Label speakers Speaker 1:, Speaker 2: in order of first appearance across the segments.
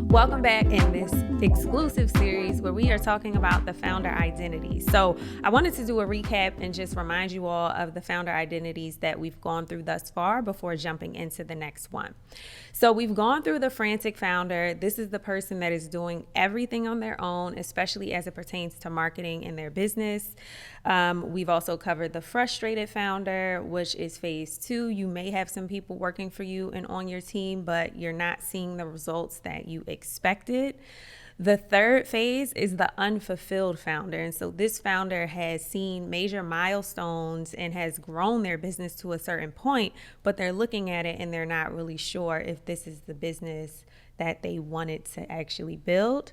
Speaker 1: Welcome back in this exclusive series where we are talking about the founder identity. So I wanted to do a recap and just remind you all of the founder identities that we've gone through thus far before jumping into the next one. So we've gone through the frantic founder. This is the person that is doing everything on their own, especially as it pertains to marketing in their business. We've also covered the frustrated founder, which is phase 2. You may have some people working for you and on your team, but you're not seeing the results that you expected. The third phase is the unfulfilled founder. And so this founder has seen major milestones and has grown their business to a certain point, but they're looking at it and they're not really sure if this is the business that they wanted to actually build.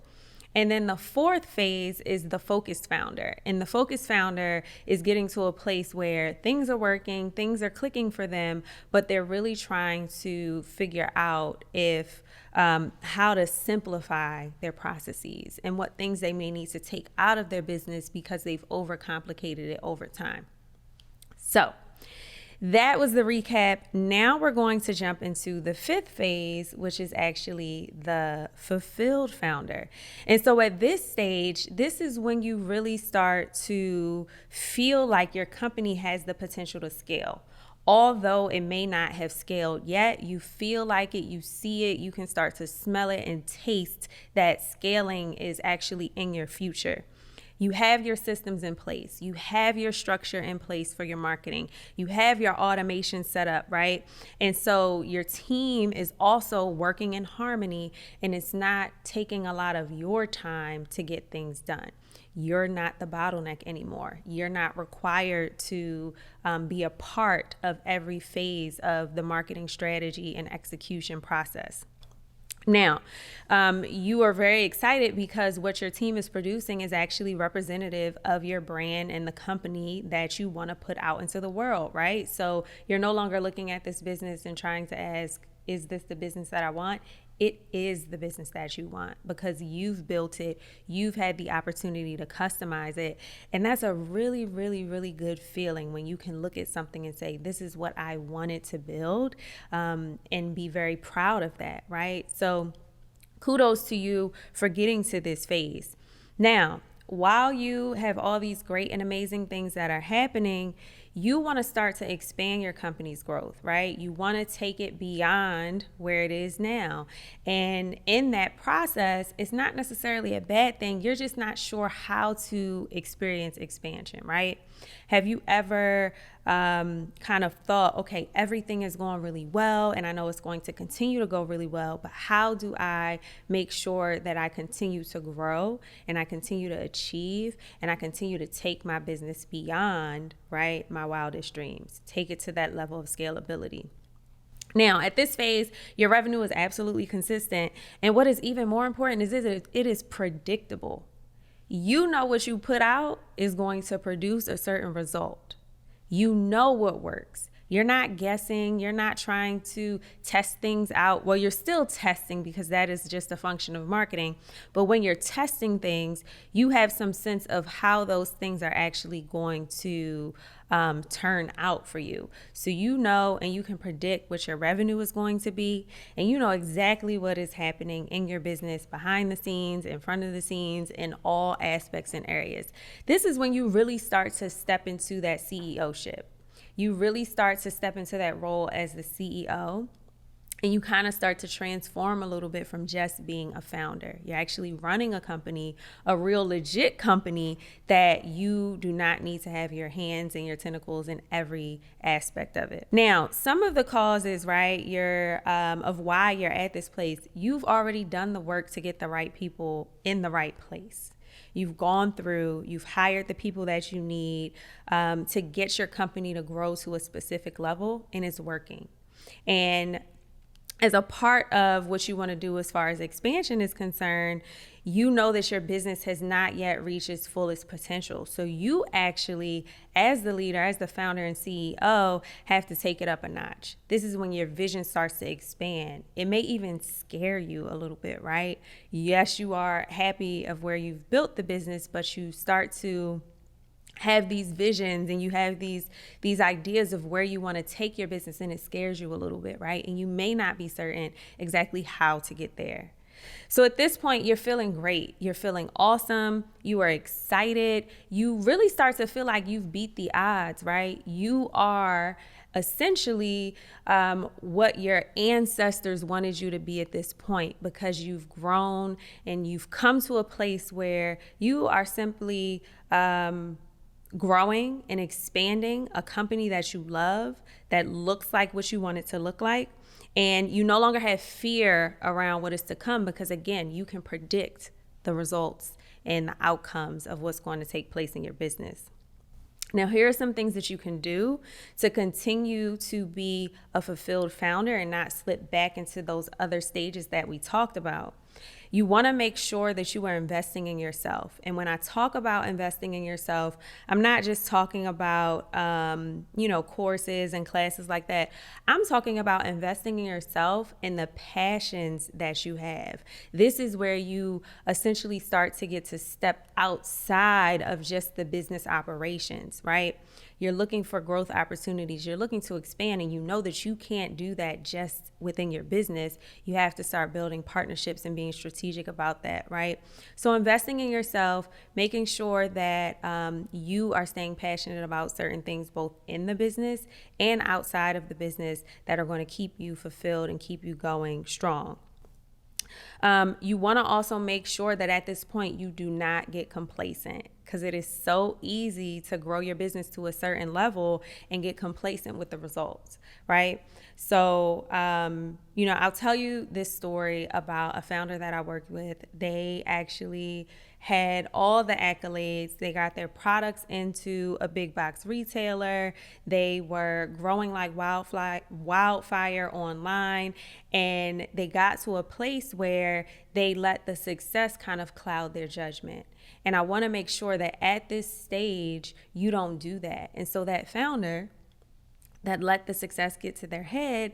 Speaker 1: And then the fourth phase is the focused founder. And the focused founder is getting to a place where things are working, things are clicking for them, but they're really trying to figure out if how to simplify their processes and what things they may need to take out of their business because they've overcomplicated it over time. So that was the recap. Now we're going to jump into the fifth phase, which is actually the fulfilled founder. And so at this stage, this is when you really start to feel like your company has the potential to scale. Although it may not have scaled yet, you feel like it, you see it, you can start to smell it and taste that scaling is actually in your future. You have your systems in place. You have your structure in place for your marketing. You have your automation set up, right? And so your team is also working in harmony and it's not taking a lot of your time to get things done. You're not the bottleneck anymore. You're not required to be a part of every phase of the marketing strategy and execution process. Now, you are very excited because what your team is producing is actually representative of your brand and the company that you want to put out into the world, right? So you're no longer looking at this business and trying to ask, is this the business that I want? It is the business that you want because you've built it. You've had the opportunity to customize it. And that's a really, really, really good feeling when you can look at something and say, this is what I wanted to build, and be very proud of that, right? So kudos to you for getting to this phase. Now, while you have all these great and amazing things that are happening, you want to start to expand your company's growth, right? You want to take it beyond where it is now. And in that process, it's not necessarily a bad thing. You're just not sure how to experience expansion, right? Have you ever kind of thought, okay, everything is going really well and I know it's going to continue to go really well, but how do I make sure that I continue to grow and I continue to achieve and I continue to take my business beyond, right, my wildest dreams, take it to that level of scalability? Now, at this phase, your revenue is absolutely consistent. And what is even more important is it is predictable. You know what you put out is going to produce a certain result. You know what works. You're not guessing. You're not trying to test things out. Well, you're still testing because that is just a function of marketing. But when you're testing things, you have some sense of how those things are actually going to turn out for you. So you know and you can predict what your revenue is going to be, and you know exactly what is happening in your business behind the scenes, in front of the scenes, in all aspects and areas. This is when you really start to step into that CEO-ship. You really start to step into that role as the CEO, and you kind of start to transform a little bit from just being a founder. You're actually running a company, a real legit company that you do not need to have your hands and your tentacles in every aspect of it. Now, some of the causes, right, of why you're at this place, you've already done the work to get the right people in the right place. You've gone through, you've hired the people that you need to get your company to grow to a specific level, and it's working. And as a part of what you want to do as far as expansion is concerned, you know that your business has not yet reached its fullest potential. So you actually, as the leader, as the founder and CEO, have to take it up a notch. This is when your vision starts to expand. It may even scare you a little bit, right? Yes, you are happy of where you've built the business, but you start to have these visions and you have these ideas of where you want to take your business, and it scares you a little bit, right? And you may not be certain exactly how to get there. So at this point, you're feeling great. You're feeling awesome. You are excited. You really start to feel like you've beat the odds, right? You are essentially what your ancestors wanted you to be at this point, because you've grown and you've come to a place where you are simply growing and expanding a company that you love, that looks like what you want it to look like. And you no longer have fear around what is to come, because again, you can predict the results and the outcomes of what's going to take place in your business. Now, here are some things that you can do to continue to be a fulfilled founder and not slip back into those other stages that we talked about. You want to make sure that you are investing in yourself. And when I talk about investing in yourself, I'm not just talking about, courses and classes like that. I'm talking about investing in yourself and the passions that you have. This is where you essentially start to get to step outside of just the business operations, right? You're looking for growth opportunities. You're looking to expand, and you know that you can't do that just within your business. You have to start building partnerships and being strategic about that, right? So investing in yourself, making sure that you are staying passionate about certain things, both in the business and outside of the business, that are going to keep you fulfilled and keep you going strong. You want to also make sure that at this point you do not get complacent, because it is so easy to grow your business to a certain level and get complacent with the results, right? So, I'll tell you this story about a founder that I worked with. They actually had all the accolades. They got their products into a big box retailer. They were growing like wildfire online. And they got to a place where they let the success kind of cloud their judgment. And I want to make sure that at this stage, you don't do that. And so that founder that let the success get to their head,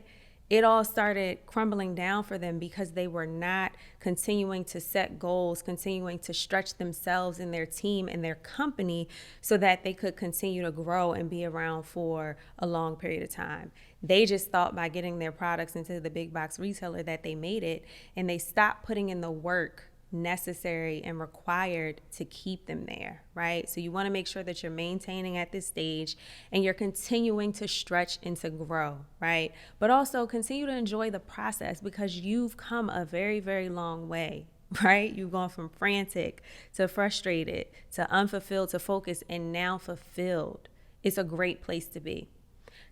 Speaker 1: it all started crumbling down for them, because they were not continuing to set goals, continuing to stretch themselves and their team and their company so that they could continue to grow and be around for a long period of time. They just thought by getting their products into the big box retailer that they made it, and they stopped putting in the work necessary and required to keep them there, right? So you want to make sure that you're maintaining at this stage and you're continuing to stretch and to grow, right? But also continue to enjoy the process, because you've come a very, very long way, right? You've gone from frantic to frustrated to unfulfilled to focused and now fulfilled. It's a great place to be.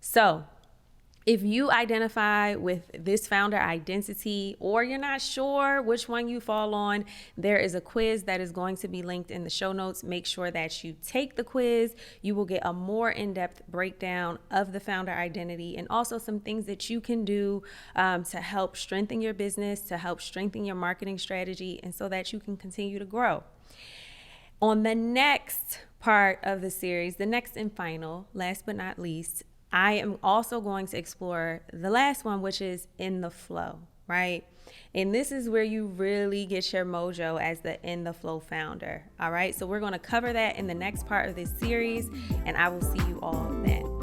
Speaker 1: So if you identify with this founder identity, or you're not sure which one you fall on, there is a quiz that is going to be linked in the show notes. Make sure that you take the quiz. You will get a more in-depth breakdown of the founder identity, and also some things that you can do to help strengthen your business, to help strengthen your marketing strategy, and so that you can continue to grow. On the next part of the series, the next and final, last but not least, I am also going to explore the last one, which is in the flow, right? And this is where you really get your mojo as the in the flow founder. All right. So we're going to cover that in the next part of this series, and I will see you all then.